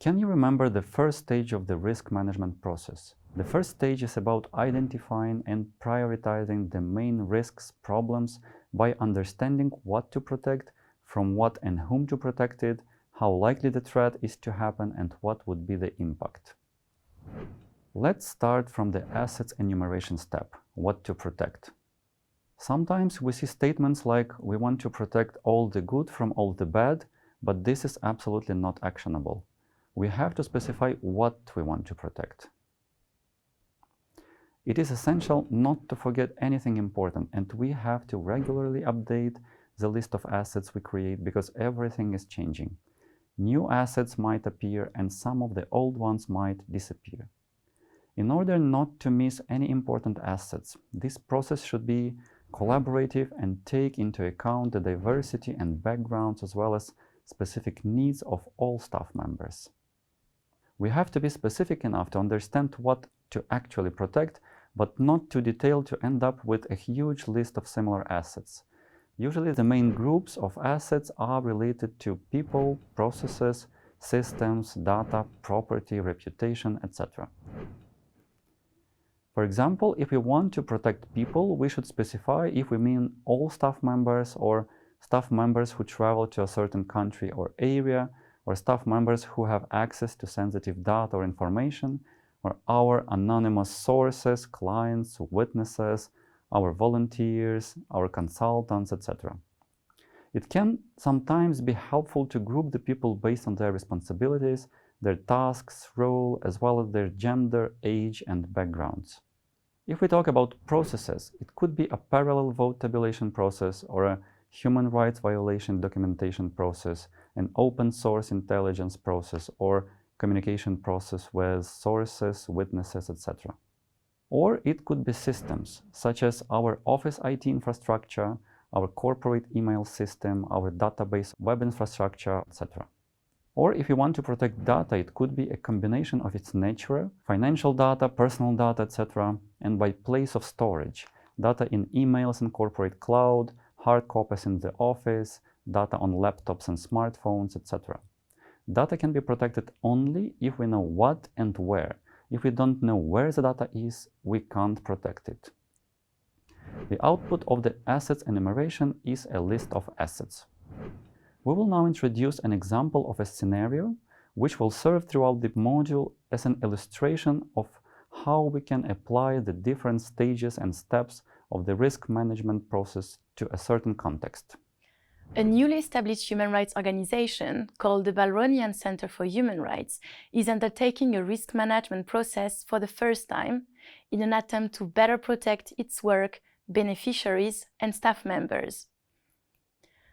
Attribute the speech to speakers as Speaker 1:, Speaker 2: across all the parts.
Speaker 1: Can you remember the first stage of the risk management process? The first stage is about identifying and prioritizing the main risks, problems by understanding what to protect, from what and whom to protect it, how likely the threat is to happen, and what would be the impact. Let's start from the assets enumeration step, what to protect. Sometimes we see statements like, we want to protect all the good from all the bad, but this is absolutely not actionable. We have to specify what we want to protect. It is essential not to forget anything important, and we have to regularly update the list of assets we create because everything is changing. New assets might appear and some of the old ones might disappear. In order not to miss any important assets, this process should be collaborative and take into account the diversity and backgrounds as well as specific needs of all staff members. We have to be specific enough to understand what to actually protect, but not too detailed to end up with a huge list of similar assets. Usually the main groups of assets are related to people, processes, systems, data, property, reputation, etc. For example, if we want to protect people, we should specify if we mean all staff members or staff members who travel to a certain country or area, or staff members who have access to sensitive data or information, or our anonymous sources, clients, witnesses, our volunteers, our consultants, etc. It can sometimes be helpful to group the people based on their responsibilities, their tasks, role, as well as their gender, age, and backgrounds. If we talk about processes, it could be a parallel vote tabulation process or a human rights violation documentation process, an open source intelligence process, or communication process with sources, witnesses, etc. Or it could be systems, such as our office IT infrastructure, our corporate email system, our database web infrastructure, etc. Or if you want to protect data, it could be a combination of its nature, financial data, personal data, etc., and by place of storage, data in emails and corporate cloud, hard copies in the office, data on laptops and smartphones, etc. Data can be protected only if we know what and where. If we don't know where the data is, we can't protect it. The output of the assets enumeration is a list of assets. We will now introduce an example of a scenario which will serve throughout the module as an illustration of how we can apply the different stages and steps of the risk management process to a certain context.
Speaker 2: A newly established human rights organization called the Balronian Center for Human Rights is undertaking a risk management process for the first time in an attempt to better protect its work, beneficiaries, and staff members.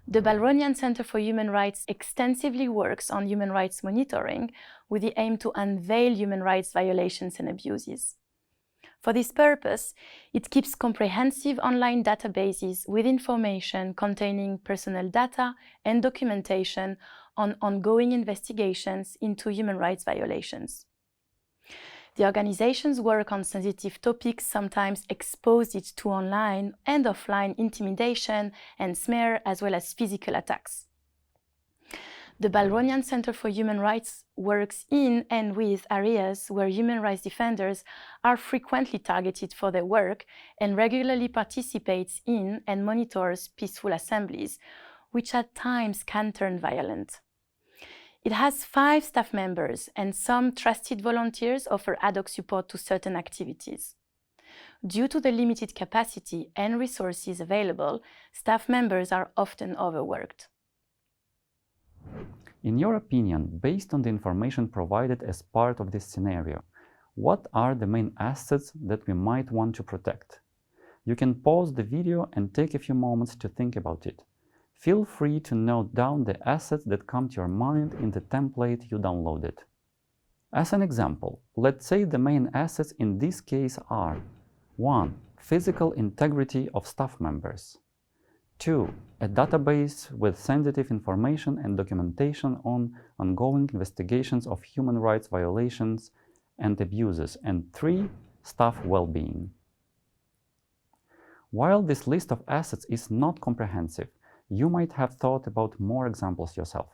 Speaker 2: The Balronian Center for Human Rights extensively works on human rights monitoring with the aim to unveil human rights violations and abuses. For this purpose, it keeps comprehensive online databases with information containing personal data and documentation on ongoing investigations into human rights violations. The organization's work on sensitive topics sometimes expose it to online and offline intimidation and smear, as well as physical attacks. The Balronian Center for Human Rights works in and with areas where human rights defenders are frequently targeted for their work and regularly participates in and monitors peaceful assemblies, which at times can turn violent. It has 5 staff members, and some trusted volunteers offer ad hoc support to certain activities. Due to the limited capacity and resources available, staff members are often overworked.
Speaker 1: In your opinion, based on the information provided as part of this scenario, what are the main assets that we might want to protect? You can pause the video and take a few moments to think about it. Feel free to note down the assets that come to your mind in the template you downloaded. As an example, let's say the main assets in this case are 1. Physical integrity of staff members. 2. A database with sensitive information and documentation on ongoing investigations of human rights violations and abuses. And 3. Staff well-being. While this list of assets is not comprehensive, you might have thought about more examples yourself.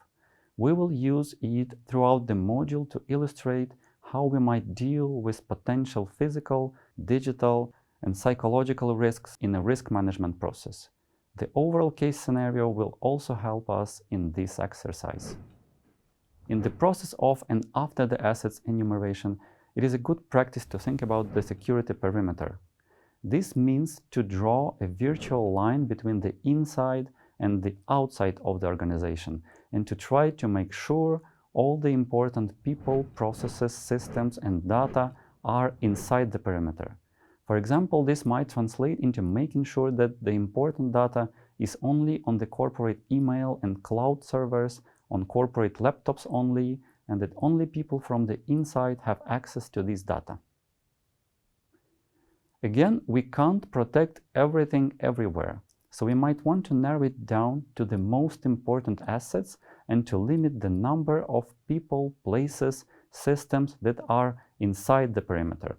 Speaker 1: We will use it throughout the module to illustrate how we might deal with potential physical, digital, and psychological risks in a risk management process. The overall case scenario will also help us in this exercise. In the process of and after the assets enumeration, it is a good practice to think about the security perimeter. This means to draw a virtual line between the inside and the outside of the organization, and to try to make sure all the important people, processes, systems, and data are inside the perimeter. For example, this might translate into making sure that the important data is only on the corporate email and cloud servers, on corporate laptops only, and that only people from the inside have access to this data. Again, we can't protect everything everywhere, so we might want to narrow it down to the most important assets and to limit the number of people, places, systems that are inside the perimeter.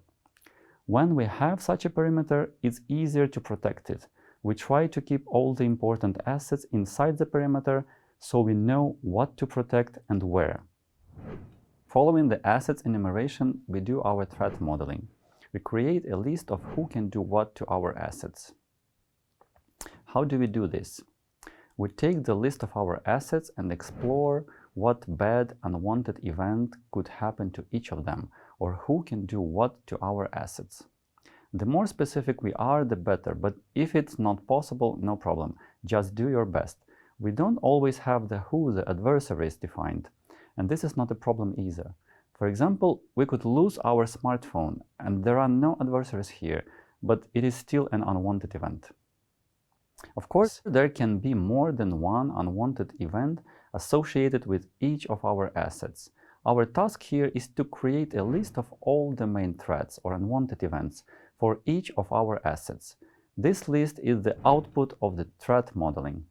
Speaker 1: When we have such a perimeter, it's easier to protect it. We try to keep all the important assets inside the perimeter so we know what to protect and where. Following the assets enumeration, we do our threat modeling. We create a list of who can do what to our assets. How do we do this? We take the list of our assets and explore what bad, unwanted event could happen to each of them, or who can do what to our assets. The more specific we are, the better, but if it's not possible, no problem. Just do your best. We don't always have the who the adversary is defined, and this is not a problem either. For example, we could lose our smartphone, and there are no adversaries here, but it is still an unwanted event. Of course, there can be more than one unwanted event associated with each of our assets. Our task here is to create a list of all the main threats or unwanted events for each of our assets. This list is the output of the threat modeling.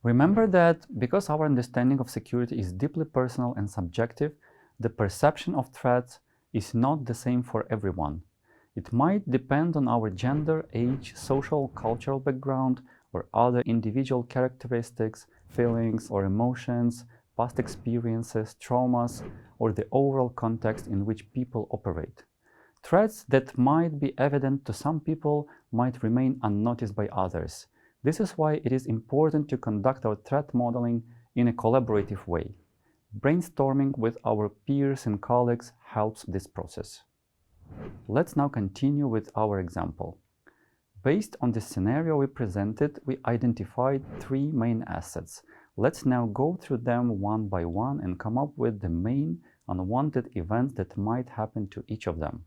Speaker 1: Remember that because our understanding of security is deeply personal and subjective, the perception of threats is not the same for everyone. It might depend on our gender, age, social, cultural background, or other individual characteristics, feelings or emotions, past experiences, traumas, or the overall context in which people operate. Threats that might be evident to some people might remain unnoticed by others. This is why it is important to conduct our threat modeling in a collaborative way. Brainstorming with our peers and colleagues helps this process. Let's now continue with our example. Based on the scenario we presented, we identified 3 main assets. Let's now go through them one by one and come up with the main unwanted events that might happen to each of them.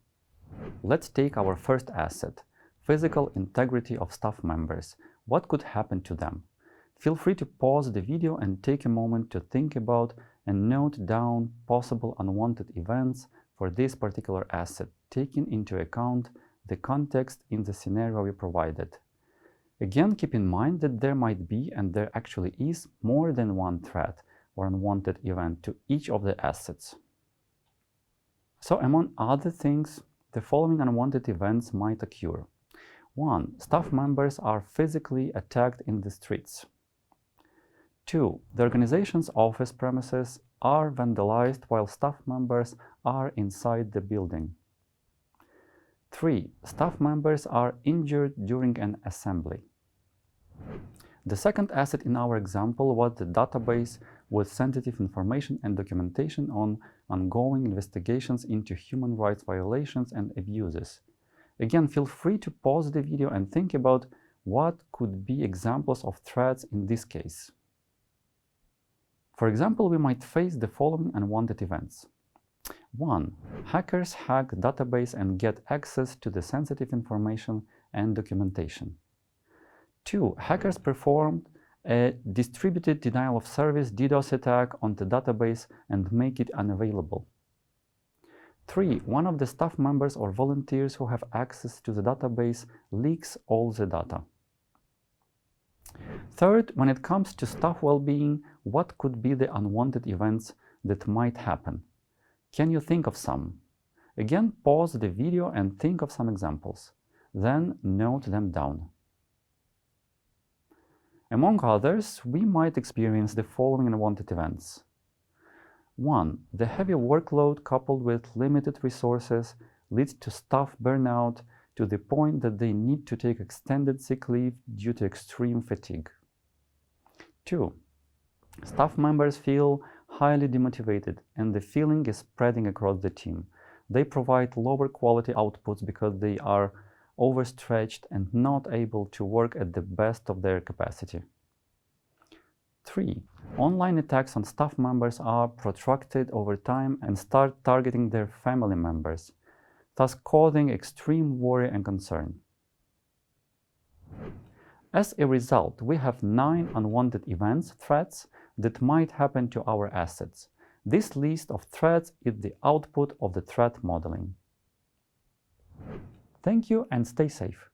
Speaker 1: Let's take our first asset, physical integrity of staff members. What could happen to them? Feel free to pause the video and take a moment to think about and note down possible unwanted events for this particular asset, taking into account the context in the scenario we provided. Again, keep in mind that there might be, and there actually is, more than one threat or unwanted event to each of the assets. So, among other things, the following unwanted events might occur. 1. Staff members are physically attacked in the streets. 2. The organization's office premises are vandalized while staff members are inside the building. 3. Staff members are injured during an assembly. The second asset in our example was the database with sensitive information and documentation on ongoing investigations into human rights violations and abuses. Again, feel free to pause the video and think about what could be examples of threats in this case. For example, we might face the following unwanted events. 1. Hackers hack database and get access to the sensitive information and documentation. 2. Hackers performed a distributed denial of service DDoS attack on the database and make it unavailable. 3. One of the staff members or volunteers who have access to the database leaks all the data. Third, when it comes to staff well-being, what could be the unwanted events that might happen? Can you think of some? Again, pause the video and think of some examples. Then note them down. Among others, we might experience the following unwanted events. 1. The heavy workload coupled with limited resources leads to staff burnout to the point that they need to take extended sick leave due to extreme fatigue. 2. Staff members feel highly demotivated and the feeling is spreading across the team. They provide lower quality outputs because they are overstretched and not able to work at the best of their capacity. 3. Online attacks on staff members are protracted over time and start targeting their family members, thus causing extreme worry and concern. As a result, we have 9 unwanted events, threats, that might happen to our assets. This list of threats is the output of the threat modeling. Thank you and stay safe.